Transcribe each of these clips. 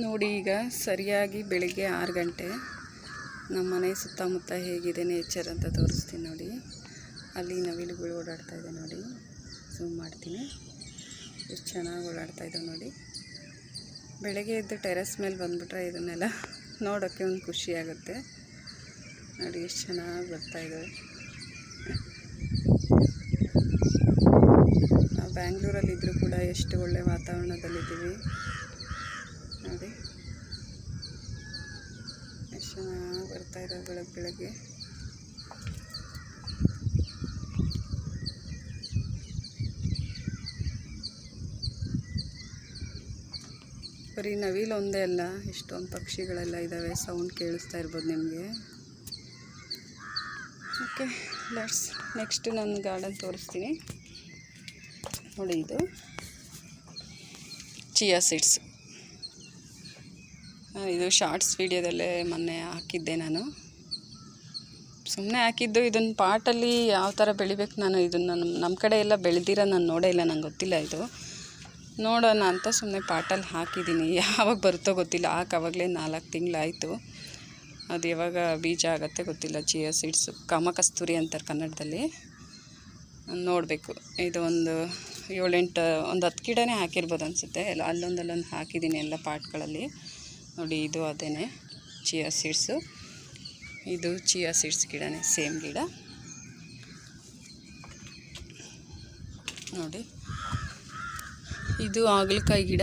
ನೋಡಿ ಈಗ ಸರಿಯಾಗಿ ಬೆಳಿಗ್ಗೆ 6 ಗಂಟೆ. ನಮ್ಮ ಮನೆ ಸುತ್ತಮುತ್ತ ಹೇಗಿದೆ ನೇಚರ್ ಅಂತ ತೋರಿಸ್ತೀನಿ ನೋಡಿ. ಅಲ್ಲಿ ನವಿಲುಗಳು ಓಡಾಡ್ತಾ ಇದೆ ನೋಡಿ, ಝೂಮ್ ಮಾಡ್ತೀನಿ. ಎಷ್ಟು ಚೆನ್ನಾಗಿ ಓಡಾಡ್ತಾ ಇದ್ದಾವೆ ನೋಡಿ. ಬೆಳಗ್ಗೆ ಎದ್ದು ಟೆರೆಸ್ ಮೇಲೆ ಬಂದುಬಿಟ್ರೆ ಇದನ್ನೆಲ್ಲ ನೋಡೋಕ್ಕೆ ಒಂದು ಖುಷಿ ಆಗುತ್ತೆ ನೋಡಿ. ಎಷ್ಟು ಚೆನ್ನಾಗಿ ಬರ್ತಾ ಇದ್ದಾವೆ. ನಾವು ಬ್ಯಾಂಗ್ಳೂರಲ್ಲಿದ್ದರೂ ಕೂಡ ಎಷ್ಟು ಒಳ್ಳೆ ವಾತಾವರಣದಲ್ಲಿದ್ದೀವಿ ನೋಡಿ. ಎಷ್ಟು ಚೆನ್ನಾಗಿ ಬರ್ತಾ ಇದ್ದಾವೆ ಬೆಳಗ್ಗೆ. ಬರೀ ನವಿಲು ಒಂದೇ ಅಲ್ಲ, ಎಷ್ಟೊಂದು ಪಕ್ಷಿಗಳೆಲ್ಲ ಇದ್ದಾವೆ. ಸೌಂಡ್ ಕೇಳಿಸ್ತಾ ಇರ್ಬೋದು ನಿಮಗೆ. ಓಕೆ, ನೆಕ್ಸ್ಟ್ ನಾನು ಗಾರ್ಡನ್ ತೋರಿಸ್ತೀನಿ ನೋಡಿ. ಇದು ಚಿಯಾ ಸೀಡ್ಸ್. ಇದು ಶಾರ್ಟ್ಸ್ ವೀಡಿಯೋದಲ್ಲೇ ಮೊನ್ನೆ ಹಾಕಿದ್ದೆ ನಾನು. ಸುಮ್ಮನೆ ಹಾಕಿದ್ದು. ಇದನ್ನು ಪಾಟಲ್ಲಿ ಯಾವ ಥರ ಬೆಳಿಬೇಕು, ನಾನು ಇದನ್ನು ನಮ್ಮ ಕಡೆ ಎಲ್ಲ ಬೆಳೆದಿರೋ ನಾನು ನೋಡೇ ಇಲ್ಲ, ನಂಗೆ ಗೊತ್ತಿಲ್ಲ. ಇದು ನೋಡೋಣ ಅಂತ ಸುಮ್ಮನೆ ಪಾಟಲ್ಲಿ ಹಾಕಿದ್ದೀನಿ. ಯಾವಾಗ ಬರುತ್ತೋ ಗೊತ್ತಿಲ್ಲ. ಆವಾಗಲೇ 4 ತಿಂಗಳಾಯಿತು. ಅದು ಯಾವಾಗ ಬೀಜ ಆಗುತ್ತೆ ಗೊತ್ತಿಲ್ಲ. ಚಿಯಾ ಸೀಡ್ಸು ಕಾಮಕಸ್ತೂರಿ ಅಂತಾರೆ ಕನ್ನಡದಲ್ಲಿ. ನೋಡಬೇಕು. ಇದು ಒಂದು 7-8 ಒಂದು 10 ಗಿಡನೇ ಹಾಕಿರ್ಬೋದು ಅನಿಸುತ್ತೆ. ಎಲ್ಲ ಅಲ್ಲೊಂದು ಹಾಕಿದ್ದೀನಿ ಎಲ್ಲ ಪಾಟ್ಗಳಲ್ಲಿ ನೋಡಿ. ಇದು ಅದೇನೆ ಚಿಯಾ ಸೀಡ್ಸು. ಇದು ಚಿಯಾ ಸೀಡ್ಸ್ ಗಿಡನೇ, ಸೇಮ್ ಗಿಡ ನೋಡಿ. ಇದು ಹಾಗಲಕಾಯಿ ಗಿಡ,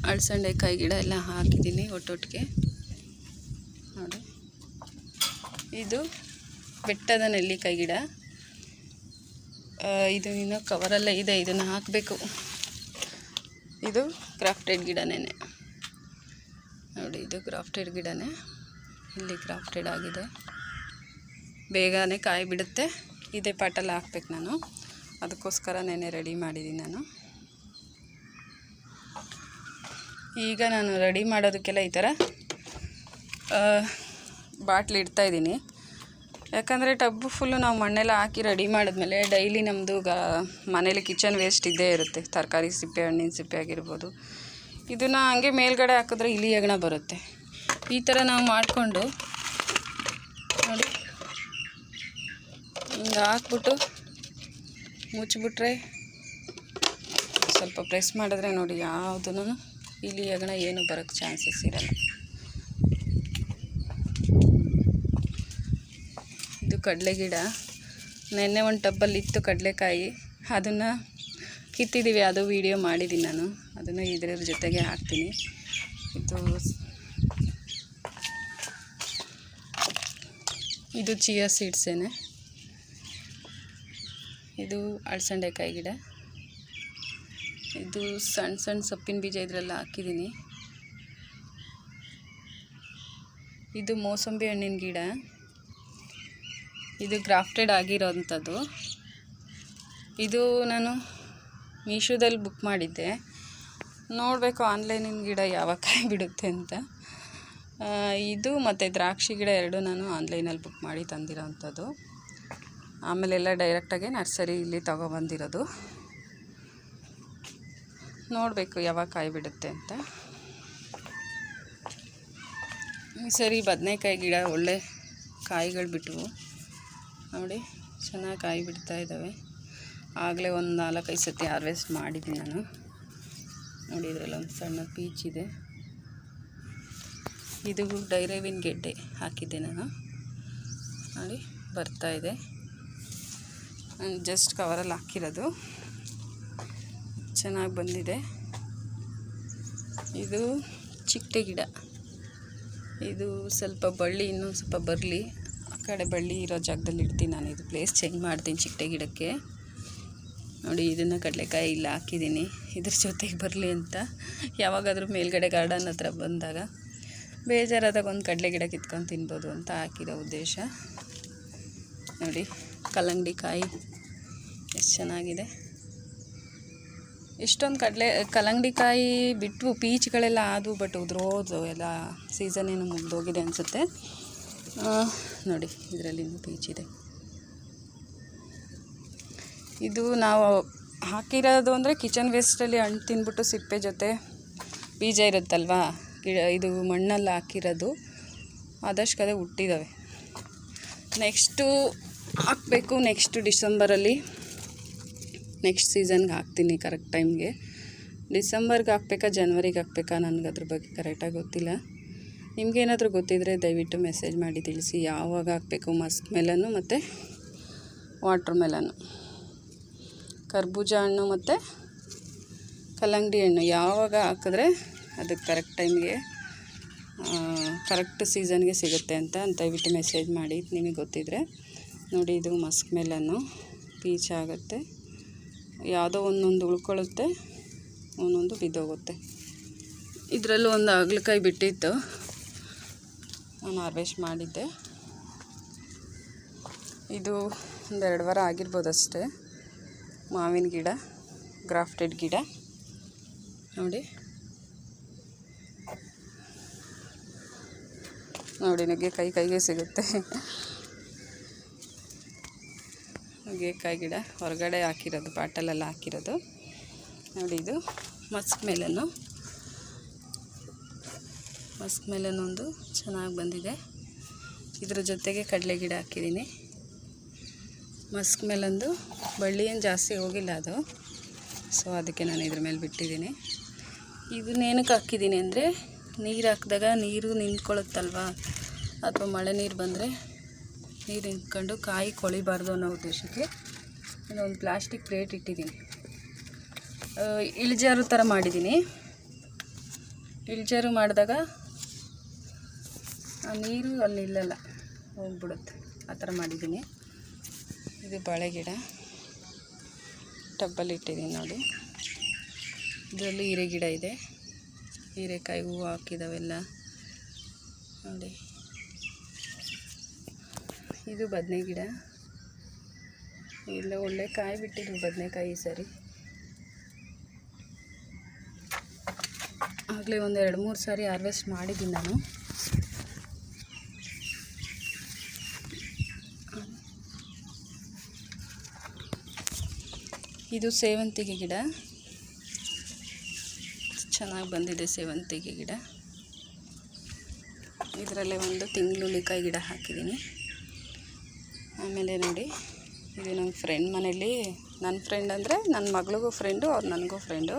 ಅಳಸಂಡೆಕಾಯಿ ಗಿಡ ಎಲ್ಲ ಹಾಕಿದ್ದೀನಿ ಒಟ್ಟೊಟ್ಟಿಗೆ ನೋಡಿ. ಇದು ಬೆಟ್ಟದ ನೆಲ್ಲಿಕಾಯಿ ಗಿಡ. ಇದು ಇನ್ನೂ ಕವರಲ್ಲೇ ಇದೆ, ಇದನ್ನು ಹಾಕಬೇಕು. ಇದು ಗ್ರಾಫ್ಟೆಡ್ ಗಿಡನೇ ನೋಡಿ. ಇದು ಗ್ರಾಫ್ಟೆಡ್ ಗಿಡನೇ, ಇಲ್ಲಿ ಗ್ರಾಫ್ಟೆಡ್ ಆಗಿದೆ. ಬೇಗನೆ ಕಾಯಿ ಬಿಡುತ್ತೆ. ಇದೇ ಪಾಟಲ್ಲಿ ಹಾಕ್ಬೇಕು ನಾನು. ಅದಕ್ಕೋಸ್ಕರ ನೆನೆ ರೆಡಿ ಮಾಡಿದ್ದೀನಿ ನಾನು. ಈಗ ನಾನು ರೆಡಿ ಮಾಡೋದಕ್ಕೆಲ್ಲ ಈ ಥರ ಬಾಟ್ಲಿ ಇಡ್ತಾಯಿದ್ದೀನಿ. ಯಾಕಂದರೆ ಟಬ್ಬು ಫುಲ್ಲು ನಾವು ಮಣ್ಣೆಲ್ಲ ಹಾಕಿ ರೆಡಿ ಮಾಡಿದ್ಮೇಲೆ ಡೈಲಿ ನಮ್ಮದು ಮನೇಲಿ ಕಿಚನ್ ವೇಸ್ಟ್ ಇದ್ದೇ ಇರುತ್ತೆ. ತರಕಾರಿ ಸಿಪ್ಪೆ, ಹಣ್ಣಿನ ಸಿಪ್ಪೆ ಆಗಿರ್ಬೋದು. ಇದನ್ನು ಹಂಗೆ ಮೇಲ್ಗಡೆ ಹಾಕಿದ್ರೆ ಇಲಿ ಹೆಗ್ಣ ಬರುತ್ತೆ. ಈ ಥರ ನಾವು ಮಾಡಿಕೊಂಡು ನೋಡಿ, ಹಿಂಗೆ ಹಾಕ್ಬಿಟ್ಟು ಮುಚ್ಚಿಬಿಟ್ರೆ, ಸ್ವಲ್ಪ ಪ್ರೆಸ್ ಮಾಡಿದ್ರೆ ನೋಡಿ, ಯಾವುದೂ ಇಲಿ ಹೆಗ್ಣ ಏನು ಬರೋಕ್ಕೆ ಚಾನ್ಸಸ್ ಇರಲ್ಲ. ಇದು ಕಡಲೆ ಗಿಡ. ನೆನ್ನೆ ಒಂದು ಟಬ್ಬಲ್ಲಿ ಇತ್ತು ಕಡಲೆಕಾಯಿ, ಅದನ್ನು ಕಿತ್ತಿದ್ದೀವಿ. ಅದು ವೀಡಿಯೋ ಮಾಡಿದ್ದೀನಿ ನಾನು. ಅದನ್ನು ಇದರ ಜೊತೆಗೆ ಹಾಕ್ತೀನಿ. ಇದು ಚಿಯಾ ಸೀಡ್ಸೇನೆ. ಇದು ಅಳಸಂಡೆಕಾಯಿ ಗಿಡ. ಇದು ಸಣ್ಣ ಸಣ್ಣ ಸೊಪ್ಪಿನ ಬೀಜ ಇದರೆಲ್ಲ ಹಾಕಿದ್ದೀನಿ. ಇದು ಮೋಸಂಬಿ ಹಣ್ಣಿನ ಗಿಡ. ಇದು ಗ್ರಾಫ್ಟೆಡ್ ಆಗಿರೋವಂಥದ್ದು. ಇದು ನಾನು ಮೀಶೋದಲ್ಲಿ ಬುಕ್ ಮಾಡಿದ್ದೆ. ನೋಡಬೇಕು ಆನ್ಲೈನಿನ ಗಿಡ ಯಾವಾಗ ಕಾಯಿ ಬಿಡುತ್ತೆ ಅಂತ. ಇದು ಮತ್ತು ದ್ರಾಕ್ಷಿ ಗಿಡ 2 ನಾನು ಆನ್ಲೈನಲ್ಲಿ ಬುಕ್ ಮಾಡಿ ತಂದಿರೋ ಅಂಥದ್ದು. ಆಮೇಲೆಲ್ಲ ಡೈರೆಕ್ಟಾಗಿ ನರ್ಸರಿ ಇಲ್ಲಿ ತೊಗೊಬಂದಿರೋದು. ನೋಡಬೇಕು ಯಾವಾಗ ಕಾಯಿ ಬಿಡುತ್ತೆ ಅಂತ. ಈ ಸರಿ ಬದನೆಕಾಯಿ ಗಿಡ ಒಳ್ಳೆ ಕಾಯಿಗಳು ಬಿಟ್ಟವು ನೋಡಿ. ಚೆನ್ನಾಗಿ ಕಾಯಿ ಬಿಡ್ತಾ ಇದ್ದಾವೆ. ಆಗಲೇ ಒಂದು 4-5 ಸತಿ ಹಾರ್ವೆಸ್ಟ್ ಮಾಡಿದ್ದೀನಿ ನಾನು ನೋಡಿ. ಇದರಲ್ಲಿ ಒಂದು ಸಣ್ಣ ಪೀಚ್ ಇದೆ. ಇದು ಡೈರೇವಿನ್ ಗೆಡ್ಡೆ ಹಾಕಿದ್ದೆ ನಾನು ನೋಡಿ, ಬರ್ತಾಯಿದೆ. ಜಸ್ಟ್ ಕವರಲ್ಲಿ ಹಾಕಿರೋದು, ಚೆನ್ನಾಗಿ ಬಂದಿದೆ. ಇದು ಚಿಟ್ಟೆ ಗಿಡ. ಇದು ಸ್ವಲ್ಪ ಬಳ್ಳಿ ಇನ್ನೂ ಸ್ವಲ್ಪ ಬರಲಿ, ಆ ಕಡೆ ಬಳ್ಳಿ ಇರೋ ಜಾಗದಲ್ಲಿ ಇಡ್ತೀನಿ ನಾನು. ಇದು ಪ್ಲೇಸ್ ಚೇಂಜ್ ಮಾಡ್ತೀನಿ ಚಿಟ್ಟೆ ಗಿಡಕ್ಕೆ ನೋಡಿ. ಇದನ್ನು ಕಡಲೆಕಾಯಿ ಇಲ್ಲ ಹಾಕಿದ್ದೀನಿ ಇದ್ರ ಜೊತೆಗೆ ಬರಲಿ ಅಂತ. ಯಾವಾಗಾದರೂ ಮೇಲ್ಗಡೆ ಗಾರ್ಡನ್ ಹತ್ರ ಬಂದಾಗ ಬೇಜಾರಾದಾಗ ಒಂದು ಕಡಲೆ ಗಿಡ ಕಿತ್ಕೊಂಡು ತಿನ್ಬೋದು ಅಂತ ಹಾಕಿರೋ ಉದ್ದೇಶ ನೋಡಿ. ಕಲ್ಲಂಗಡಿ ಕಾಯಿ ಎಷ್ಟು ಚೆನ್ನಾಗಿದೆ. ಎಷ್ಟೊಂದು ಕಲ್ಲಂಗಡಿ ಕಾಯಿ ಬಿಟ್ಟು ಪೀಚ್ಗಳೆಲ್ಲ ಆದವು, ಬಟ್ ಉದುರೋದು ಎಲ್ಲ. ಸೀಸನ್ ಏನು ಮುಗಿದೋಗಿದೆ ಅನಿಸುತ್ತೆ ನೋಡಿ. ಇದರಲ್ಲಿ ಇನ್ನೂ ಪೀಚಿದೆ. ಇದು ನಾವು ಹಾಕಿರೋದು ಅಂದರೆ ಕಿಚನ್ ವೇಸ್ಟಲ್ಲಿ ಹಣ್ಣು ತಿಂದ್ಬಿಟ್ಟು ಸಿಪ್ಪೆ ಜೊತೆ ಬೀಜ ಇರುತ್ತಲ್ವಾ, ಇದು ಮಣ್ಣಲ್ಲಿ ಹಾಕಿರೋದು ಆದಷ್ಟು ಅದೇ ಹುಟ್ಟಿದ್ದಾವೆ. ನೆಕ್ಸ್ಟು ಹಾಕಬೇಕು, ನೆಕ್ಸ್ಟು ಡಿಸೆಂಬರಲ್ಲಿ ನೆಕ್ಸ್ಟ್ ಸೀಸನ್ಗೆ ಹಾಕ್ತೀನಿ ಕರೆಕ್ಟ್ ಟೈಮ್ಗೆ. ಡಿಸೆಂಬರ್ಗೆ ಹಾಕ್ಬೇಕಾ ಜನವರಿಗೆ ಹಾಕ್ಬೇಕಾ ನನಗೆ ಅದ್ರ ಬಗ್ಗೆ ಕರೆಕ್ಟಾಗಿ ಗೊತ್ತಿಲ್ಲ. ನಿಮಗೇನಾದರೂ ಗೊತ್ತಿದ್ದರೆ ದಯವಿಟ್ಟು ಮೆಸೇಜ್ ಮಾಡಿ ತಿಳಿಸಿ ಯಾವಾಗ ಹಾಕಬೇಕು. ಮಸ್ಕ್ ಮೆಲನ್ನು ಮತ್ತು ವಾಟ್ರ್ ಮೆಲನ್ನು, ಕರ್ಬೂಜ ಹಣ್ಣು ಮತ್ತು ಕಲ್ಲಂಗಡಿ ಹಣ್ಣು ಯಾವಾಗ ಹಾಕಿದ್ರೆ ಅದಕ್ಕೆ ಕರೆಕ್ಟ್ ಟೈಮ್ಗೆ ಕರೆಕ್ಟ್ ಸೀಸನ್ಗೆ ಸಿಗುತ್ತೆ ಅಂತ ದಯವಿಟ್ಟು ಮೆಸೇಜ್ ಮಾಡಿ ನಿಮಗೆ ಗೊತ್ತಿದ್ದರೆ. ನೋಡಿ, ಇದು ಮಸ್ಕ್ ಮೆಲನ್ನು ಪೀಚ್ ಆಗುತ್ತೆ, ಯಾವುದೋ ಒಂದೊಂದು ಉಳ್ಕೊಳ್ಳುತ್ತೆ, ಒಂದೊಂದು ಬಿದ್ದೋಗುತ್ತೆ. ಇದರಲ್ಲೂ ಒಂದು ಹಾಗಲಕಾಯಿ ಬಿಟ್ಟಿತ್ತು, ನಾನು ಹಾರ್ವೆಸ್ಟ್ ಮಾಡಿದ್ದೆ. ಇದು ಒಂದು 2 ವಾರ ಆಗಿರ್ಬೋದು ಅಷ್ಟೇ. ಮಾವಿನ ಗಿಡ, ಗ್ರಾಫ್ಟೆಡ್ ಗಿಡ ನೋಡಿ. ನುಗ್ಗೆಕಾಯಿ ಕೈಗೆ ಸಿಗುತ್ತೆ. ನುಗ್ಗೆಕಾಯಿ ಗಿಡ ಹೊರಗಡೆ ಹಾಕಿರೋದು, ಬಾಟಲೆಲ್ಲ ಹಾಕಿರೋದು ನೋಡಿ. ಇದು ಮಸ್ಕ್ ಮೆಲನ್ನು ಒಂದು ಚೆನ್ನಾಗಿ ಬಂದಿದೆ. ಇದ್ರ ಜೊತೆಗೆ ಕಡಲೆ ಗಿಡ ಹಾಕಿದ್ದೀನಿ. ಮಸ್ಕ್ ಮೆಲಂದು ಬಳ್ಳಿ ಏನು ಜಾಸ್ತಿ ಹೋಗಿಲ್ಲ ಅದು, ಸೊ ಅದಕ್ಕೆ ನಾನು ಇದ್ರ ಮೇಲೆ ಬಿಟ್ಟಿದ್ದೀನಿ. ಇದನ್ನೇನಕ್ಕೆ ಹಾಕಿದ್ದೀನಿ ಅಂದರೆ, ನೀರು ಹಾಕಿದಾಗ ನೀರು ನಿಂತ್ಕೊಳ್ಳುತ್ತಲ್ವ, ಅಥವಾ ಮಳೆ ನೀರು ಬಂದರೆ ನೀರು ನಿಂತ್ಕೊಂಡು ಕಾಯಿ ಕೊಳಿಬಾರ್ದು ಅನ್ನೋ ಉದ್ದೇಶಕ್ಕೆ ಒಂದು ಪ್ಲಾಸ್ಟಿಕ್ ಪ್ಲೇಟ್ ಇಟ್ಟಿದ್ದೀನಿ. ಇಳಿಜಾರು ಥರ ಮಾಡಿದ್ದೀನಿ. ಇಳಿಜಾರು ಮಾಡಿದಾಗ ಆ ನೀರು ಅಲ್ಲಿ ನಿಲ್ಲಲ್ಲ, ಹೋಗ್ಬಿಡುತ್ತೆ, ಆ ಥರ ಮಾಡಿದ್ದೀನಿ. ಇದು ಬಾಳೆ ಗಿಡ ಟಬ್ಬಲ್ಲಿ ಇಟ್ಟಿದ್ದೀನಿ ನೋಡಿ. ಇದರಲ್ಲಿ ಹೀರೆ ಗಿಡ ಇದೆ, ಹೀರೆಕಾಯಿ ಹೂವು ಹಾಕಿದಾವೆಲ್ಲ ನೋಡಿ. ಇದು ಬದನೆ ಗಿಡ, ಇಲ್ಲ ಒಳ್ಳೆ ಕಾಯಿ ಬಿಟ್ಟಿದ್ದು ಬದನೆಕಾಯಿ ಸರಿ. ಆಗಲೇ ಒಂದು 2-3 ಸಾರಿ ಹಾರ್ವೆಸ್ಟ್ ಮಾಡಿದ್ದೀನಿ ನಾನು. ಇದು ಸೇವಂತಿಗೆ ಗಿಡ, ಚೆನ್ನಾಗಿ ಬಂದಿದೆ ಸೇವಂತಿಗೆ ಗಿಡ. ಇದರಲ್ಲೇ ಒಂದು ತಿಂಗಳುಳ್ಳಿಕಾಯಿ ಗಿಡ ಹಾಕಿದ್ದೀನಿ. ಆಮೇಲೆ ನೋಡಿ, ಇದು ನಮ್ಮ ಫ್ರೆಂಡ್ ಮನೇಲಿ, ನನ್ನ ಫ್ರೆಂಡ್ ಅಂದರೆ ನನ್ನ ಮಗಳಿಗೂ ಫ್ರೆಂಡು, ಅವ್ರು ನನಗೂ ಫ್ರೆಂಡು.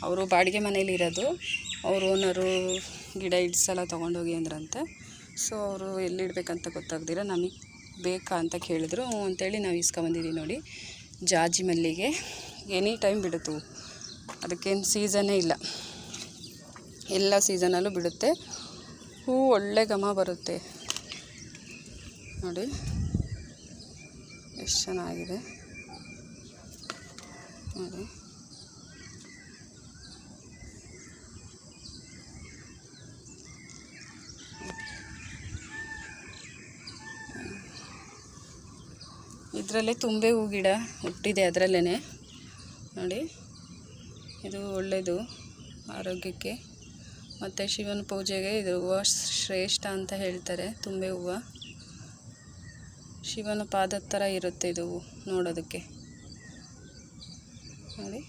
ಅವರು ಬಾಡಿಗೆ ಮನೇಲಿ ಇರೋದು. ಅವ್ರ ಓನರು ಗಿಡ ಇಡ್ಸಲ್ಲ ತೊಗೊಂಡೋಗಿ ಅಂದ್ರಂತೆ. ಸೊ ಅವರು ಎಲ್ಲಿಡ್ಬೇಕಂತ ಗೊತ್ತಾಗ್ದಿರ ನಮಗೆ ಬೇಕಾ ಅಂತ ಕೇಳಿದ್ರು. ಅಂಥೇಳಿ ನಾವು ಇಸ್ಕೊಂಬಂದಿದ್ದೀವಿ ನೋಡಿ. ಜಾಜಿ ಮಲ್ಲಿಗೆ ಎನಿ ಟೈಮ್ ಬಿಡುತ್ತು, ಅದಕ್ಕೇನು ಸೀಸನ್ನೇ ಇಲ್ಲ, ಎಲ್ಲ ಸೀಸನಲ್ಲೂ ಬಿಡುತ್ತೆ. ಹೂ ಒಳ್ಳೆ ಘಮ ಬರುತ್ತೆ ನೋಡಿ, ಎಷ್ಟು ಚೆನ್ನಾಗಿದೆ ನೋಡಿ. ಇದರಲ್ಲೇ ತುಂಬೆ ಹೂ ಗಿಡ ಹುಟ್ಟಿದೆ ಅದರಲ್ಲೇ ನೋಡಿ. ಇದು ಒಳ್ಳೆಯದು ಆರೋಗ್ಯಕ್ಕೆ, ಮತ್ತು ಶಿವನ ಪೂಜೆಗೆ ಇದು ಹೂವು ಶ್ರೇಷ್ಠ ಅಂತ ಹೇಳ್ತಾರೆ. ತುಂಬೆ ಹೂವು ಶಿವನ ಪಾದದ ಥರ ಇರುತ್ತೆ ಇದು ನೋಡೋದಕ್ಕೆ ನೋಡಿ.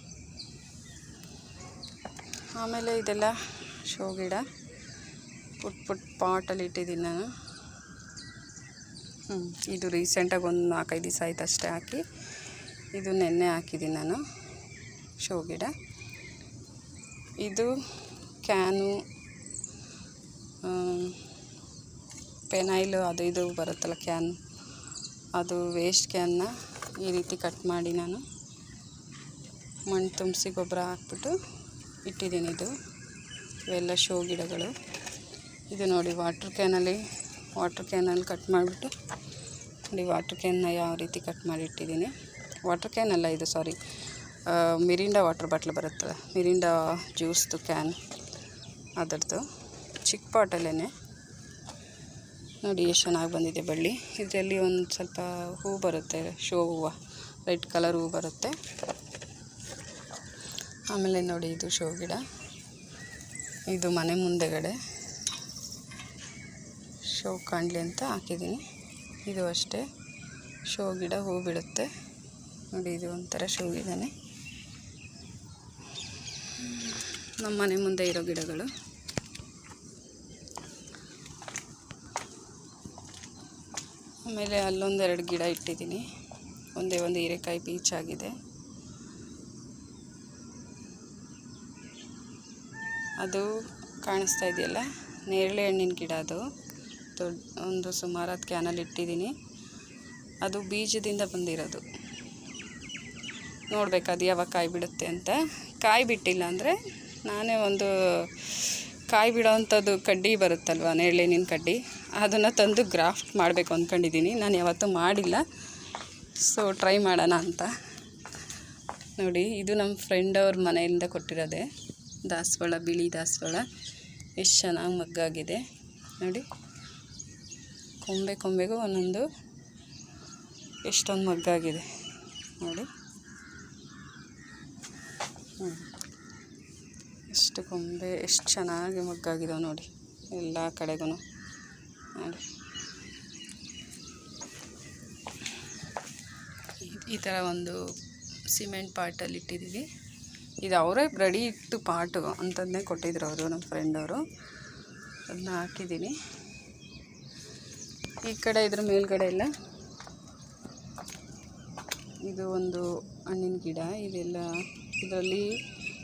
ಆಮೇಲೆ ಇದೆಲ್ಲ ಶೋ ಗಿಡ ಪುಟ್ ಪಾಟಲ್ಲಿ ಇಟ್ಟಿದ್ದೀನಿ ನಾನು. ಇದು ರೀಸೆಂಟಾಗಿ ಒಂದು 4-5 ದಿವಸ ಆಯ್ತು ಅಷ್ಟೇ ಹಾಕಿ. ಇದು ನೆನ್ನೆ ಹಾಕಿದ್ದೀನಿ ನಾನು ಶೋ ಗಿಡ. ಇದು ಕ್ಯಾನು, ಪೆನೈಲು ಅದು ಇದು ಬರುತ್ತಲ್ಲ ಕ್ಯಾನ್, ಅದು ವೇಸ್ಟ್ ಕ್ಯಾನ್ನ ಈ ರೀತಿ ಕಟ್ ಮಾಡಿ ನಾನು ಮಣ್ಣು ತುಂಬಿಸಿ ಗೊಬ್ಬರ ಹಾಕ್ಬಿಟ್ಟು ಇಟ್ಟಿದ್ದೀನಿ. ಇವೆಲ್ಲ ಶೋ ಗಿಡಗಳು. ಇದು ನೋಡಿ ವಾಟ್ರ್ ಕ್ಯಾನಲ್ಲಿ ಕಟ್ ಮಾಡಿಬಿಟ್ಟು ನೋಡಿ, ವಾಟ್ರ್ ಕ್ಯಾನ್ನ ಯಾವ ರೀತಿ ಕಟ್ ಮಾಡಿ ಇಟ್ಟಿದ್ದೀನಿ. ವಾಟ್ರ್ ಕ್ಯಾನ್ ಅಲ್ಲ ಇದು, ಸಾರಿ, ಮಿರಿಂಡಾ ವಾಟ್ರ್ ಬಾಟ್ಲ್ ಬರುತ್ತಲ್ಲ, ಮಿರಿಂಡಾ ಜ್ಯೂಸ್ದು ಕ್ಯಾನ್, ಅದರದ್ದು ಚಿಕ್ಕ ಪಾಟಲ್ಲೇ ನೋಡಿ ಎಷ್ಟು ಚೆನ್ನಾಗಿ ಬಂದಿದೆ ಬಳ್ಳಿ. ಇದರಲ್ಲಿ ಒಂದು ಸ್ವಲ್ಪ ಹೂ ಬರುತ್ತೆ, ಶೋ ಹೂವು, ರೆಡ್ ಕಲರ್ ಹೂ ಬರುತ್ತೆ. ಆಮೇಲೆ ನೋಡಿ, ಇದು ಶೋ ಗಿಡ, ಇದು ಮನೆ ಮುಂದೆಗಡೆ ಶೋ ಕಾಣಲಿ ಅಂತ ಹಾಕಿದ್ದೀನಿ. ಇದು ಅಷ್ಟೇ ಶೋ ಗಿಡ, ಹೂ ಬಿಡುತ್ತೆ ನೋಡಿ. ಇದು ಒಂಥರ ಶೋ ಗಿಡನೇ. ನಮ್ಮ ಮನೆ ಮುಂದೆ ಇರೋ ಗಿಡಗಳು. ಆಮೇಲೆ ಅಲ್ಲೊಂದೆರಡು ಗಿಡ ಇಟ್ಟಿದ್ದೀನಿ. ಒಂದೇ ಒಂದು ಹೀರೆಕಾಯಿ ಪೀಚಾಗಿದೆ. ಅದು ಕಾಣಿಸ್ತಾ ಇದೆಯಲ್ಲ, ನೇರಳೆ ಹಣ್ಣಿನ ಗಿಡ. ಅದು ದೊಡ್ಡ ಒಂದು ಸುಮಾರಾದ ಕ್ಯಾನಲ್ಲಿ ಇಟ್ಟಿದ್ದೀನಿ. ಅದು ಬೀಜದಿಂದ ಬಂದಿರೋದು. ನೋಡ್ಬೇಕು ಅದು ಯಾವಾಗ ಕಾಯಿ ಬಿಡುತ್ತೆ ಅಂತ. ಕಾಯಿ ಬಿಟ್ಟಿಲ್ಲ ಅಂದರೆ ನಾನೇ ಒಂದು ಕಾಯಿ ಬಿಡೋವಂಥದ್ದು ಕಡ್ಡಿ ಬರುತ್ತಲ್ವ, ನೇರಳೆಹಣ್ಣಿನ ಕಡ್ಡಿ, ಅದನ್ನು ತಂದು ಗ್ರಾಫ್ಟ್ ಮಾಡಬೇಕು ಅಂದ್ಕೊಂಡಿದ್ದೀನಿ. ನಾನು ಯಾವತ್ತೂ ಮಾಡಿಲ್ಲ, ಸೊ ಟ್ರೈ ಮಾಡೋಣ ಅಂತ. ನೋಡಿ, ಇದು ನಮ್ಮ ಫ್ರೆಂಡ್ ಅವ್ರ ಮನೆಯಿಂದ ಕೊಟ್ಟಿರೋದೆ ದಾಸವಾಳ, ಬಿಳಿ ದಾಸವಾಳ. ಎಷ್ಟು ಚೆನ್ನಾಗಿ ಮಗ್ಗಾಗಿದೆ ನೋಡಿ. ಕೊಂಬೆಗೂ ಒಂದೊಂದು ಎಷ್ಟೊಂದು ಮಗ್ಗಾಗಿದೆ ನೋಡಿ. ಎಷ್ಟು ಕೊಂಬೆ, ಎಷ್ಟು ಚೆನ್ನಾಗಿ ಮಗ್ಗಾಗಿದಾವೆ ನೋಡಿ ಎಲ್ಲ ಕಡೆಗೂ ನೋಡಿ. ಈ ಥರ ಒಂದು ಸಿಮೆಂಟ್ ಪಾಟಲ್ಲಿ ಇಟ್ಟಿದ್ದೀವಿ. ಇದು ಅವರೇ ರೆಡಿ ಇಟ್ಟು ಪಾಟು ಅಂತಂದೇ ಕೊಟ್ಟಿದ್ರು ಅವರು, ನಮ್ಮ ಫ್ರೆಂಡವರು. ಅದನ್ನ ಹಾಕಿದ್ದೀನಿ. ಈ ಕಡೆ ಇದ್ರ ಮೇಲ್ಗಡೆ ಎಲ್ಲ ಇದು ಒಂದು ಹಣ್ಣಿನ ಗಿಡ. ಇದೆಲ್ಲ ಇದರಲ್ಲಿ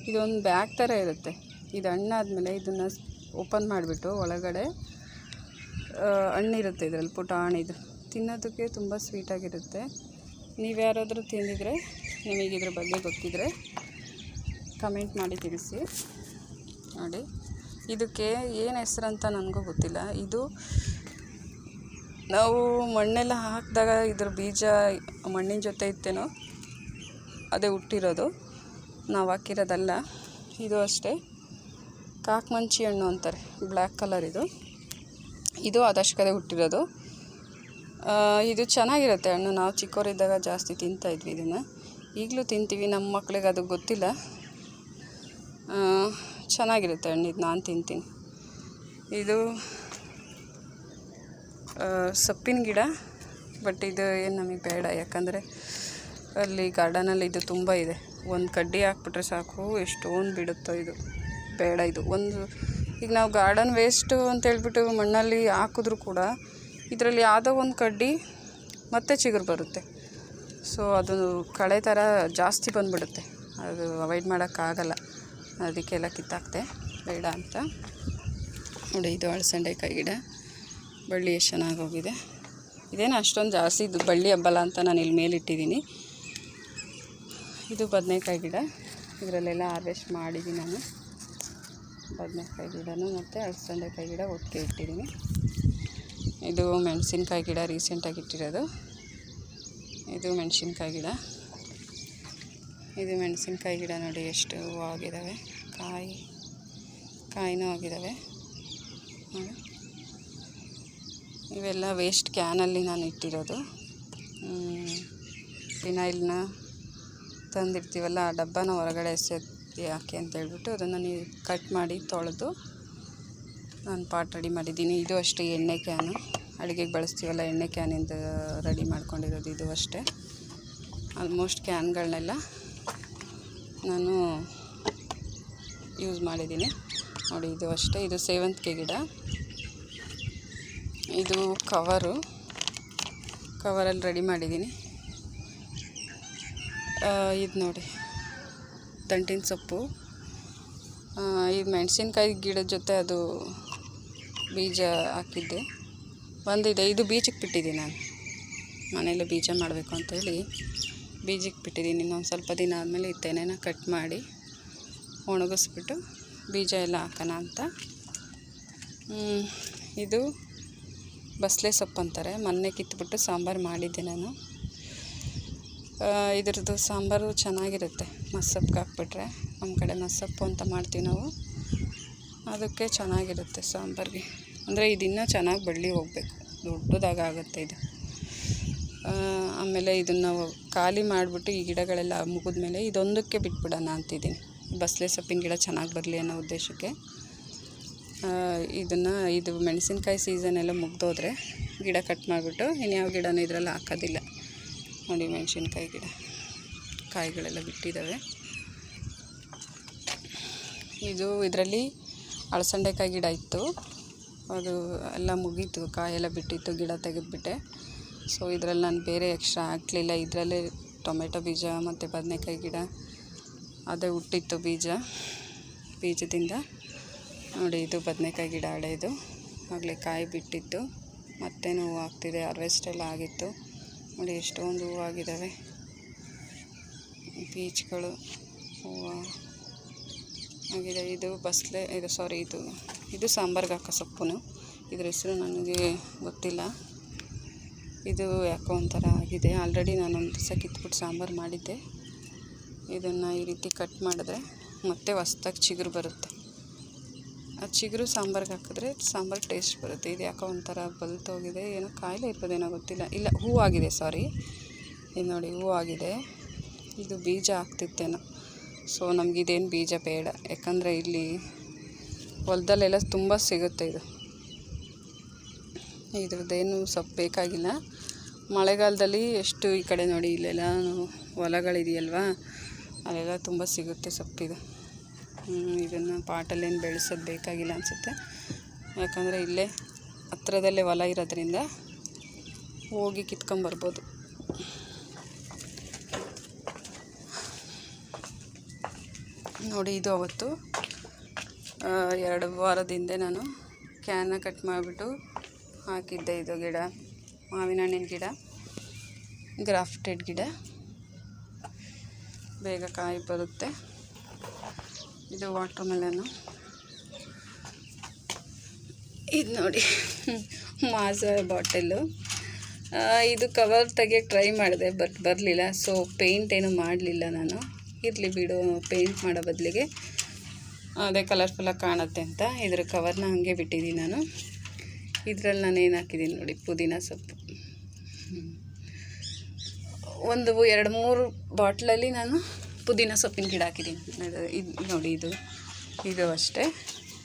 ಇದೊಂದು ಬ್ಯಾಗ್ ಥರ ಇರುತ್ತೆ. ಇದು ಹಣ್ಣಾದಮೇಲೆ ಇದನ್ನು ಓಪನ್ ಮಾಡಿಬಿಟ್ಟು ಒಳಗಡೆ ಹಣ್ಣಿರುತ್ತೆ ಇದರಲ್ಲಿ, ಪುಟಾಣಿದು. ತಿನ್ನೋದಕ್ಕೆ ತುಂಬ ಸ್ವೀಟಾಗಿರುತ್ತೆ. ನೀವು ಯಾರಾದರೂ ತಿಂದಿದ್ರೆ, ನಿಮಗೆ ಇದ್ರ ಬಗ್ಗೆ ಗೊತ್ತಿದ್ದರೆ ಕಮೆಂಟ್ ಮಾಡಿ ತಿಳಿಸಿ. ನೋಡಿ, ಇದಕ್ಕೆ ಏನು ಹೆಸರಂತ ನನಗೂ ಗೊತ್ತಿಲ್ಲ. ಇದು ನಾವು ಮಣ್ಣೆಲ್ಲ ಹಾಕಿದಾಗ ಇದ್ರ ಬೀಜ ಮಣ್ಣಿನ ಜೊತೆ ಇತ್ತೇನೋ, ಅದೇ ಹುಟ್ಟಿರೋದು, ನಾವು ಹಾಕಿರೋದಲ್ಲ. ಇದು ಅಷ್ಟೇ, ಕಾಕಮಂಚಿ ಹಣ್ಣು ಅಂತಾರೆ, ಬ್ಲ್ಯಾಕ್ ಕಲರ್ ಇದು. ಇದು ಅದಷ್ಟೇ ಹುಟ್ಟಿರೋದು. ಇದು ಚೆನ್ನಾಗಿರುತ್ತೆ ಹಣ್ಣು. ನಾವು ಚಿಕ್ಕವರಿದ್ದಾಗ ಜಾಸ್ತಿ ತಿಂತಾಯಿದ್ವಿ ಇದನ್ನು. ಈಗಲೂ ತಿಂತೀವಿ. ನಮ್ಮ ಮಕ್ಳಿಗೆ ಅದು ಗೊತ್ತಿಲ್ಲ. ಚೆನ್ನಾಗಿರುತ್ತೆ ಹಣ್ಣು. ಇದು ನಾನು ತಿಂತೀನಿ. ಇದು ಸೊಪ್ಪಿನ ಗಿಡ, ಬಟ್ ಇದು ಏನು ನಮಗೆ ಬೇಡ. ಯಾಕಂದರೆ ಅಲ್ಲಿ ಗಾರ್ಡನಲ್ಲಿ ಇದು ತುಂಬ ಇದೆ. ಒಂದು ಕಡ್ಡಿ ಹಾಕ್ಬಿಟ್ರೆ ಸಾಕು, ಎಷ್ಟೊಂದು ಬಿಡುತ್ತೋ. ಇದು ಬೇಡ. ಇದು ಒಂದು ಈಗ ನಾವು ಗಾರ್ಡನ್ ವೇಸ್ಟು ಅಂತ ಹೇಳ್ಬಿಟ್ಟು ಮಣ್ಣಲ್ಲಿ ಹಾಕಿದ್ರೂ ಕೂಡ ಇದರಲ್ಲಿ ಯಾವುದೋ ಒಂದು ಕಡ್ಡಿ ಮತ್ತೆ ಚಿಗುರು ಬರುತ್ತೆ. ಸೊ ಅದು ಕಳೆ ಥರ ಜಾಸ್ತಿ ಬಂದುಬಿಡುತ್ತೆ. ಅದು ಅವಾಯ್ಡ್ ಮಾಡೋಕ್ಕಾಗಲ್ಲ. ಅದಕ್ಕೆಲ್ಲ ಕಿತ್ತಾಕ್ತೆ, ಬೇಡ ಅಂತ. ನೋಡಿ, ಇದು ಅಳಸಂಡೆಕಾಯಿ ಗಿಡ. ಬಳ್ಳಿ ಎಷ್ಟು ಚೆನ್ನಾಗಿ ಹೋಗಿದೆ. ಇದೇನು ಅಷ್ಟೊಂದು ಜಾಸ್ತಿ ಇದು ಬಳ್ಳಿ ಹಬ್ಬಲ್ಲ ಅಂತ ನಾನು ಇಲ್ಲಿ ಮೇಲಿಟ್ಟಿದ್ದೀನಿ. ಇದು ಬದನೆಕಾಯಿ ಗಿಡ. ಇದರಲ್ಲೆಲ್ಲ ಹಾರ್ವೆಸ್ಟ್ ಮಾಡಿದ್ದೀನಿ ನಾನು. ಬದನೆಕಾಯಿ ಗಿಡನೂ ಮತ್ತು ಅಳಸಂಡೆಕಾಯಿ ಗಿಡ ಒಟ್ಟಿಗೆ ಇಟ್ಟಿದ್ದೀನಿ. ಇದು ಮೆಣಸಿನ್ಕಾಯಿ ಗಿಡ, ರೀಸೆಂಟಾಗಿ ಇಟ್ಟಿರೋದು. ಇದು ಮೆಣಸಿನ್ಕಾಯಿ ಗಿಡ. ಇದು ಮೆಣಸಿನ್ಕಾಯಿ ಗಿಡ ನೋಡಿ, ಎಷ್ಟು ಹೂವು ಆಗಿದ್ದಾವೆ, ಕಾಯಿನೂ ಆಗಿದ್ದಾವೆ ನೋಡಿ. ಇವೆಲ್ಲ ವೇಸ್ಟ್ ಕ್ಯಾನಲ್ಲಿ ನಾನು ಇಟ್ಟಿರೋದು. ಫಿನೈಲ್ನ ತಂದಿರ್ತೀವಲ್ಲ, ಆ ಡಬ್ಬನ ಹೊರಗಡೆ ಎಸೆದು ಯಾಕೆ ಅಂತ ಹೇಳ್ಬಿಟ್ಟು ಅದನ್ನು ನೀವು ಕಟ್ ಮಾಡಿ ತೊಳೆದು ನಾನು ಪಾಟ್ ರೆಡಿ ಮಾಡಿದ್ದೀನಿ. ಇದು ಅಷ್ಟೇ ಎಣ್ಣೆ ಕ್ಯಾನು, ಅಡುಗೆಗೆ ಬಳಸ್ತೀವಲ್ಲ ಎಣ್ಣೆ ಕ್ಯಾನಿಂದ ರೆಡಿ ಮಾಡ್ಕೊಂಡಿರೋದು. ಇದು ಅಷ್ಟೇ. ಆಲ್ಮೋಸ್ಟ್ ಕ್ಯಾನ್ಗಳನ್ನೆಲ್ಲ ನಾನು ಯೂಸ್ ಮಾಡಿದ್ದೀನಿ ನೋಡಿ. ಇದು ಅಷ್ಟೇ. ಇದು ಸೇವಂತಿಗೆ ಗಿಡ. ಇದು ಕವರಲ್ಲಿ ರೆಡಿ ಮಾಡಿದ್ದೀನಿ. ಇದು ನೋಡಿ, ದಂಟಿನ ಸೊಪ್ಪು. ಇದು ಮೆಣಸಿನ್ಕಾಯಿ ಗಿಡದ ಜೊತೆ ಅದು ಬೀಜ ಹಾಕಿದ್ದೆ, ಬಂದಿದೆ. ಇದು ಬೀಜಕ್ಕೆ ಬಿಟ್ಟಿದ್ದೀನಿ ನಾನು. ಮನೇಲಿ ಬೀಜ ಮಾಡಬೇಕು ಅಂತೇಳಿ ಬೀಜಕ್ಕೆ ಬಿಟ್ಟಿದ್ದೀನಿ. ಇನ್ನೊಂದು ಸ್ವಲ್ಪ ದಿನ ಆದಮೇಲೆ ಈ ತೆನೆನ ಕಟ್ ಮಾಡಿ ಒಣಗಿಸ್ಬಿಟ್ಟು ಬೀಜ ಎಲ್ಲ ಹಾಕೋಣ ಅಂತ. ಇದು ಬಸಳೆ ಸೊಪ್ಪು ಅಂತಾರೆ. ಮೊನ್ನೆ ಕಿತ್ಬಿಟ್ಟು ಸಾಂಬಾರು ಮಾಡಿದ್ದೆ ನಾನು. ಇದ್ರದ್ದು ಸಾಂಬಾರು ಚೆನ್ನಾಗಿರುತ್ತೆ, ಮಸ್ಸೊಪ್ಪಿಗೆ ಹಾಕ್ಬಿಟ್ರೆ. ನಮ್ಮ ಕಡೆ ಮಸ್ಸೊಪ್ಪು ಅಂತ ಮಾಡ್ತೀವಿ ನಾವು. ಅದಕ್ಕೆ ಚೆನ್ನಾಗಿರುತ್ತೆ ಸಾಂಬಾರಿಗೆ. ಅಂದರೆ ಇದಿನ್ನೂ ಚೆನ್ನಾಗಿ ಬಳ್ಳಿ ಹೋಗಬೇಕು, ದೊಡ್ಡದಾಗುತ್ತೆ ಇದು. ಆಮೇಲೆ ಇದನ್ನು ಖಾಲಿ ಮಾಡಿಬಿಟ್ಟು ಈ ಗಿಡಗಳೆಲ್ಲ ಮುಗಿದ್ಮೇಲೆ ಇದೊಂದಕ್ಕೆ ಬಿಟ್ಬಿಡೋಣ ಅಂತಿದ್ದೀನಿ. ಬಸಳೆ ಸೊಪ್ಪಿನ ಗಿಡ ಚೆನ್ನಾಗಿ ಬರಲಿ ಅನ್ನೋ ಉದ್ದೇಶಕ್ಕೆ. ಇದು ಮೆಣಸಿನ್ಕಾಯಿ ಸೀಸನ್ ಎಲ್ಲ ಮುಗ್ದೋದ್ರೆ ಗಿಡ ಕಟ್ ಮಾಡಿಬಿಟ್ಟು ಇನ್ಯಾವ ಗಿಡನೂ ಇದರಲ್ಲಿ ಹಾಕೋದಿಲ್ಲ. ನೋಡಿ, ಮೆಣಸಿನ್ಕಾಯಿ ಗಿಡ ಕಾಯಿಗಳೆಲ್ಲ ಬಿಟ್ಟಿದ್ದಾವೆ. ಇದರಲ್ಲಿ ಅಳಸಂಡೆಕಾಯಿ ಗಿಡ ಇತ್ತು, ಅದು ಎಲ್ಲ ಮುಗೀತು, ಕಾಯೆಲ್ಲ ಬಿಟ್ಟಿತ್ತು, ಗಿಡ ತೆಗೆದುಬಿಟ್ಟೆ. ಸೊ ಇದರಲ್ಲಿ ನಾನು ಬೇರೆ ಎಕ್ಸ್ಟ್ರಾ ಹಾಕಲಿಲ್ಲ. ಇದರಲ್ಲೇ ಟೊಮೆಟೊ ಬೀಜ ಮತ್ತು ಬದನೆಕಾಯಿ ಗಿಡ ಅದೇ ಹುಟ್ಟಿತ್ತು ಬೀಜದಿಂದ. ನೋಡಿ, ಇದು ಬದನೆಕಾಯಿ ಗಿಡ ಹಳೆಯದು, ಆಗಲೇ ಕಾಯಿ ಬಿಟ್ಟಿತ್ತು, ಮತ್ತೇನು ಹೂವು ಆಗ್ತಿದೆ. ಹಾರ್ವೆಸ್ಟ್ ಎಲ್ಲ ಆಗಿತ್ತು. ನೋಡಿ ಎಷ್ಟೊಂದು ಹೂವು ಆಗಿದ್ದಾವೆ, ಪೀಚ್ಗಳು ಹೂವು ಆಗಿದೆ. ಇದು ಬಸ್ಲೆ, ಇದು ಸಾಂಬಾರ್ಗೆ ಹಾಕೋ ಸೊಪ್ಪು. ಇದ್ರ ಹೆಸರು ನನಗೆ ಗೊತ್ತಿಲ್ಲ. ಇದು ಯಾಕೋ ಒಂಥರ ಆಗಿದೆ. ಆಲ್ರೆಡಿ ನಾನೊಂದು ದಿವಸ ಕಿತ್ಬಿಟ್ಟು ಸಾಂಬಾರು ಮಾಡಿದ್ದೆ. ಇದನ್ನು ಈ ರೀತಿ ಕಟ್ ಮಾಡಿದ್ರೆ ಮತ್ತೆ ಹೊಸ್ದಾಗಿ ಚಿಗುರು ಬರುತ್ತೆ. ಆ ಚಿಗುರು ಸಾಂಬಾರ್ಗೆ ಹಾಕಿದ್ರೆ ಸಾಂಬಾರು ಟೇಸ್ಟ್ ಬರುತ್ತೆ. ಇದು ಯಾಕೋ ಒಂಥರ ಬಲ್ತೋಗಿದೆ, ಏನೋ ಕಾಯಿಲೆ ಇರ್ಬೋದೇನೋ ಗೊತ್ತಿಲ್ಲ. ಇಲ್ಲ, ಹೂವಾಗಿದೆ, ಇದು ನೋಡಿ ಹೂವಾಗಿದೆ. ಇದು ಬೀಜ ಆಗ್ತಿತ್ತೇನೋ. ಸೊ ನಮಗಿದೇನು ಬೀಜ ಬೇಡ, ಯಾಕಂದರೆ ಇಲ್ಲಿ ಹೊಲದಲ್ಲೆಲ್ಲ ತುಂಬ ಸಿಗುತ್ತೆ. ಇದ್ರದ್ದೇನು ಸೊಪ್ಪು ಬೇಕಾಗಿಲ್ಲ. ಮಳೆಗಾಲದಲ್ಲಿ ಎಷ್ಟು ಈ ಕಡೆ ನೋಡಿ, ಇಲ್ಲೆಲ್ಲ ಹೊಲಗಳಿದೆಯಲ್ವ, ಅಲ್ಲೆಲ್ಲ ತುಂಬ ಸಿಗುತ್ತೆ ಸೊಪ್ಪಿದು. ಇದನ್ನು ಪಾಟಲ್ಲೇನು ಬೆಳೆಸೋದು ಬೇಕಾಗಿಲ್ಲ ಅನಿಸುತ್ತೆ, ಯಾಕಂದರೆ ಇಲ್ಲೇ ಹತ್ರದಲ್ಲೇ ಹೊಲ ಇರೋದ್ರಿಂದ ಹೋಗಿ ಕಿತ್ಕೊಂಬರ್ಬೋದು. ನೋಡಿ, ಇದು ಅವತ್ತು 2 ವಾರದಿಂದ ನಾನು ಕ್ಯಾನ್ನ ಕಟ್ ಮಾಡಿಬಿಟ್ಟು ಹಾಕಿದ್ದೆ. ಇದು ಗಿಡ ಮಾವಿನ ಹಣ್ಣಿನ ಗಿಡ, ಗ್ರಾಫ್ಟೆಡ್ ಗಿಡ, ಬೇಗ ಕಾಯಿ ಬರುತ್ತೆ. ಇದು ವಾಟರ್ ಮೆಲನ್ನು. ಇದು ನೋಡಿ ಮಾಸ ಬಾಟಲು. ಇದು ಕವರ್ ತೆಗಿಯೋಕ್ಕೆ ಟ್ರೈ ಮಾಡಿದೆ, ಬಟ್ ಬರಲಿಲ್ಲ. ಸೊ ಪೇಂಟ್ ಏನು ಮಾಡಲಿಲ್ಲ ನಾನು. ಇರಲಿ ಬಿಡು, ಪೇಂಟ್ ಮಾಡೋ ಬದಲಿಗೆ ಅದೇ ಕಲರ್ಫುಲ್ಲಾಗಿ ಕಾಣುತ್ತೆ ಅಂತ ಇದ್ರ ಕವರ್ನ ಹಾಗೆ ಬಿಟ್ಟಿದ್ದೀನಿ ನಾನು. ಇದರಲ್ಲಿ ನಾನು ಏನು ಹಾಕಿದ್ದೀನಿ ನೋಡಿ, ಪುದೀನ ಸೊಪ್ಪು. ಒಂದು 2-3 ಬಾಟ್ಲಲ್ಲಿ ನಾನು ಪುದೀನ ಸೊಪ್ಪಿನ ಗಿಡ ಹಾಕಿದ್ದೀನಿ. ಇದು ನೋಡಿ, ಇದು ಅಷ್ಟೇ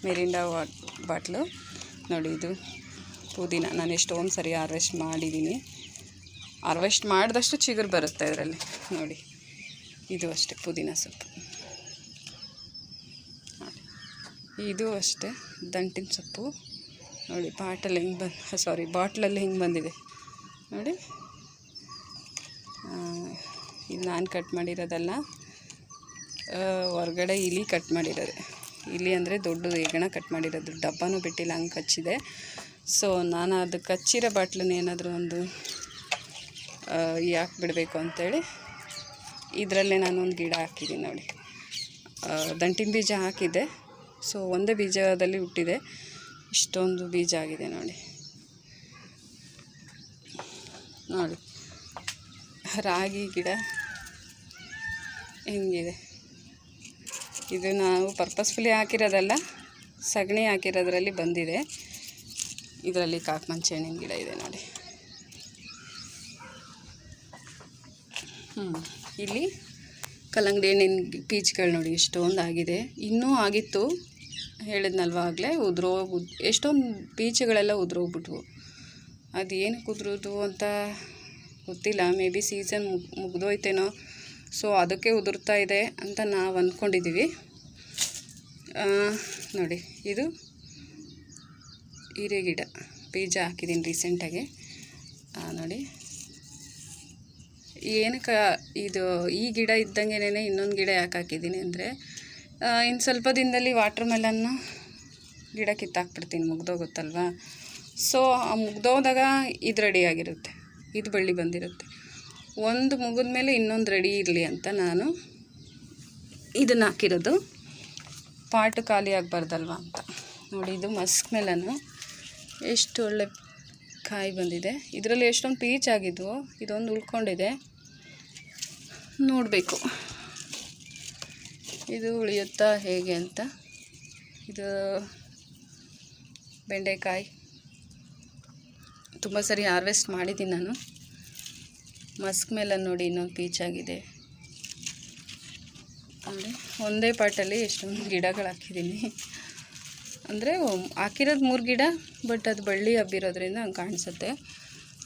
ಮಿರಿಂಡಾ ಬಾಟ್ಲು. ನೋಡಿ, ಇದು ಪುದೀನ ನಾನು ಎಷ್ಟೊಂದು ಸರಿ ಹಾರ್ವೆಸ್ಟ್ ಮಾಡಿದ್ದೀನಿ. ಹಾರ್ವೆಸ್ಟ್ ಮಾಡಿದಷ್ಟು ಚಿಗುರು ಬರುತ್ತೆ ಇದರಲ್ಲಿ. ನೋಡಿ, ಇದು ಅಷ್ಟೇ ಪುದೀನ ಸೊಪ್ಪು. ಇದು ಅಷ್ಟೇ ದಂಟಿನ ಸೊಪ್ಪು. ನೋಡಿ ಬಾಟಲ್ಲಿ ಬಾಟ್ಲಲ್ಲಿ ಹಿಂಗೆ ಬಂದಿದೆ ನೋಡಿ. ಇದು ನಾನು ಕಟ್ ಮಾಡಿರೋದಲ್ಲ, ಹೊರಗಡೆ ಇಲಿ ಕಟ್ ಮಾಡಿರೋದು. ಇಲಿ ಅಂದರೆ ದೊಡ್ಡದು ಹೆಗಣ ಕಟ್ ಮಾಡಿರೋದು, ಡಬ್ಬನೂ ಬಿಟ್ಟಿಲ್ಲ, ಹಂಗೆ ಕಚ್ಚಿದೆ. ಸೊ ನಾನು ಅದು ಕಚ್ಚಿರೋ ಬಾಟ್ಲನ್ನ ಏನಾದರೂ ಒಂದು ಯಾಕೆ ಬಿಡಬೇಕು ಅಂತೇಳಿ ಇದರಲ್ಲೇ ನಾನೊಂದು ಗಿಡ ಹಾಕಿದ್ದೀನಿ ನೋಡಿ. ದಂಟಿನ ಬೀಜ ಹಾಕಿದ್ದೆ. ಸೊ ಒಂದೇ ಬೀಜದಲ್ಲಿ ಹುಟ್ಟಿದೆ, ಇಷ್ಟೊಂದು ಬೀಜ ಆಗಿದೆ ನೋಡಿ. ರಾಗಿ ಗಿಡ ಹಿಂಗಿದೆ. ಇದು ನಾವು ಪರ್ಪಸ್ಫುಲಿ ಹಾಕಿರೋದಲ್ಲ, ಸಗಣಿ ಹಾಕಿರೋದ್ರಲ್ಲಿ ಬಂದಿದೆ. ಇದರಲ್ಲಿ ಕಾಕಮಂಚೆ ಹಣ್ಣಿನ ಗಿಡ ಇದೆ ನೋಡಿ. ಇಲ್ಲಿ ಕಲ್ಲಂಗಡಿ ಹಣ್ಣಿನ ಪೀಚ್ಗಳು ನೋಡಿ ಎಷ್ಟೊಂದು ಆಗಿದೆ. ಇನ್ನೂ ಆಗಿತ್ತು, ಹೇಳಿದ್ನಲ್ವ ಆಗಲೇ, ಎಷ್ಟೊಂದು ಪೀಚುಗಳೆಲ್ಲ ಉದುರೋಗ್ಬಿಟ್ವು. ಅದು ಏನಕ್ಕೆ ಉದುರೋದು ಅಂತ ಗೊತ್ತಿಲ್ಲ. ಮೇ ಬಿ ಸೀಸನ್ ಮುಗ್ದೋಯ್ತೇನೋ, ಸೊ ಅದಕ್ಕೆ ಉದುರ್ತಾ ಇದೆ ಅಂತ ನಾವು ಅಂದ್ಕೊಂಡಿದ್ದೀವಿ. ನೋಡಿ, ಇದು ಹೀರೆ ಗಿಡ, ಬೀಜ ಹಾಕಿದ್ದೀನಿ ರೀಸೆಂಟಾಗಿ. ನೋಡಿ, ಏನಕ್ಕೆ ಈ ಗಿಡ ಇದ್ದಂಗೆನೇ ಇನ್ನೊಂದು ಗಿಡ ಯಾಕೆ ಹಾಕಿದ್ದೀನಿ ಅಂದರೆ, ಇನ್ನು ಸ್ವಲ್ಪ ದಿನದಲ್ಲಿ ವಾಟರ್ ಮೆಲನ್ನು ಗಿಡ ಕಿತ್ತಾಕ್ಬಿಡ್ತೀನಿ, ಮುಗ್ದೋಗುತ್ತಲ್ವ. ಸೊ ಆ ಮುಗ್ದೋದಾಗ ಇದು ರೆಡಿಯಾಗಿರುತ್ತೆ, ಇದು ಬಳ್ಳಿ ಬಂದಿರುತ್ತೆ. ಒಂದು ಮುಗಿದ ಮೇಲೆ ಇನ್ನೊಂದು ರೆಡಿ ಇರಲಿ ಅಂತ ನಾನು ಇದನ್ನು ಹಾಕಿರೋದು, ಪಾಟು ಖಾಲಿ ಆಗಬಾರ್ದಲ್ವ ಅಂತ. ನೋಡಿ, ಇದು ಮಸ್ಕ್ ಮೆಲನ್ನು, ಎಷ್ಟು ಒಳ್ಳೆ ಕಾಯಿ ಬಂದಿದೆ. ಇದರಲ್ಲಿ ಎಷ್ಟೊಂದು ಪೀಚ್ ಆಗಿದ್ವು, ಇದೊಂದು ಉಳ್ಕೊಂಡಿದೆ, ನೋಡಬೇಕು ಇದು ಉಳಿಯುತ್ತಾ ಹೇಗೆ ಅಂತ. ಇದು ಬೆಂಡೆಕಾಯಿ ತುಂಬ ಸರಿ ಹಾರ್ವೆಸ್ಟ್ ಮಾಡಿದ್ದೀನಿ ನಾನು. ಮಸ್ಕ್ ಮೆಲನ್ ನೋಡಿ, ಇನ್ನೊಂದು ಪೀಚ್ ಆಗಿದೆ. ಅಂದರೆ ಒಂದೇ ಪಾಟಲ್ಲಿ ಎಷ್ಟೊಂದು ಗಿಡಗಳು ಹಾಕಿದ್ದೀನಿ. ಅಂದರೆ ಹಾಕಿರೋದು 3 ಗಿಡ, ಬಟ್ ಅದು ಬಳ್ಳಿ ಹಬ್ಬಿರೋದ್ರಿಂದ ಹಂಗೆ ಕಾಣಿಸುತ್ತೆ.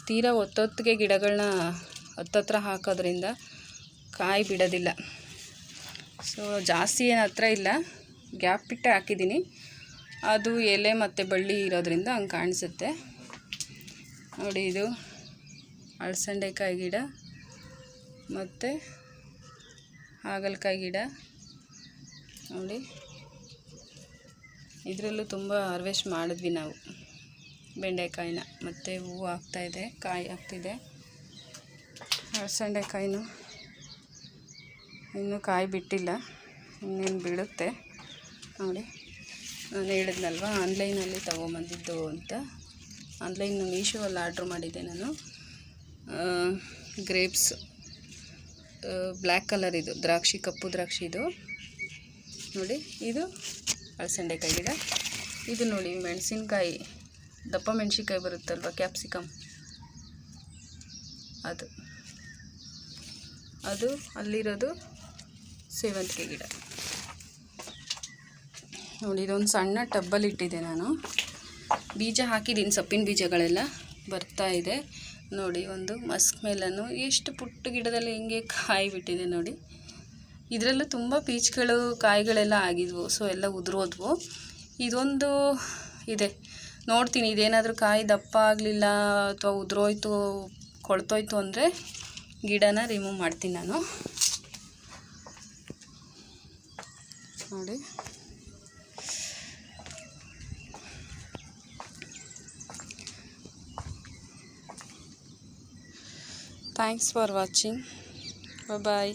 ತೀರಾ ಒತ್ತೊತ್ತಿಗೆ ಗಿಡಗಳನ್ನ ಹತ್ತತ್ರ ಹಾಕೋದ್ರಿಂದ ಕಾಯಿ ಬಿಡೋದಿಲ್ಲ. ಸೊ ಜಾಸ್ತಿ ಏನು ಹತ್ರ ಇಲ್ಲ, ಗ್ಯಾಪ್ ಬಿಟ್ಟೆ ಹಾಕಿದ್ದೀನಿ. ಅದು ಎಲೆ ಮತ್ತು ಬಳ್ಳಿ ಇರೋದ್ರಿಂದ ಹಂಗೆ ಕಾಣಿಸುತ್ತೆ ನೋಡಿ. ಇದು ಅಳಸಂಡೆಕಾಯಿ ಗಿಡ ಮತ್ತು ಹಾಗಲಕಾಯಿ ಗಿಡ ನೋಡಿ. ಇದರಲ್ಲೂ ತುಂಬ ಹಾರ್ವೆಸ್ಟ್ ಮಾಡಿದ್ವಿ ನಾವು ಬೆಂಡೆಕಾಯಿನ. ಮತ್ತು ಹೂವು ಆಗ್ತಾಯಿದೆ, ಕಾಯಿ ಆಗ್ತಿದೆ. ಅಳಸಂಡೆಕಾಯಿನೂ ಇನ್ನೂ ಕಾಯಿ ಬಿಟ್ಟಿಲ್ಲ, ಇನ್ನೇನು ಬೀಳುತ್ತೆ ನೋಡಿ. ನಾನು ಹೇಳಿದ್ನಲ್ವ ಆನ್ಲೈನಲ್ಲಿ ತೊಗೊಂಬಂದಿದ್ದು ಅಂತ. ಆನ್ಲೈನ್ ಮೀಶೋಲ್ಲಿ ಆರ್ಡ್ರ್ ಮಾಡಿದ್ದೆ ನಾನು. ಗ್ರೇಪ್ಸ್ ಬ್ಲ್ಯಾಕ್ ಕಲರ್, ಇದು ದ್ರಾಕ್ಷಿ, ಕಪ್ಪು ದ್ರಾಕ್ಷಿ ಇದು ನೋಡಿ. ಇದು ಅಳಸಂಡೆಕಾಯಿ ಗಿಡ. ಇದು ನೋಡಿ ಮೆಣಸಿನ್ಕಾಯಿ, ದಪ್ಪ ಮೆಣಸಿನ್ಕಾಯಿ ಬರುತ್ತಲ್ವ, ಕ್ಯಾಪ್ಸಿಕಮ್, ಅದು ಅಲ್ಲಿರೋದು ಸೇವಂತಿಗೆ ಗಿಡ ನೋಡಿ. ಇದೊಂದು ಸಣ್ಣ ಟಬ್ಬಲ್ಲಿ ಇಟ್ಟಿದ್ದೆ ನಾನು. ಬೀಜ ಹಾಕಿದ್ದೀನಿ, ಸೊಪ್ಪಿನ ಬೀಜಗಳೆಲ್ಲ ಬರ್ತಾ ಇದೆ ನೋಡಿ. ಒಂದು ಮಸ್ಕ್ ಮೆಲನ್ನು ಎಷ್ಟು ಪುಟ್ಟ ಗಿಡದಲ್ಲಿ ಹಿಂಗೆ ಕಾಯಿ ಬಿಟ್ಟಿದೆ ನೋಡಿ. ಇದರಲ್ಲೂ ತುಂಬ ಪೀಚ್ಗಳು, ಕಾಯಿಗಳೆಲ್ಲ ಆಗಿದ್ವು, ಸೊ ಎಲ್ಲ ಉದುರೋದ್ವು. ಇದೊಂದು ಇದೆ, ನೋಡ್ತೀನಿ ಇದೇನಾದರೂ ಕಾಯಿ ದಪ್ಪ ಆಗಲಿಲ್ಲ ಅಥವಾ ಉದುರೋಯ್ತು, ಕೊಳ್ತೋಯ್ತು ಅಂದರೆ ಗಿಡನ ರಿಮೂವ್ ಮಾಡ್ತೀನಿ ನಾನು ನೋಡಿ. Thanks for watching. ಬಾಯ್.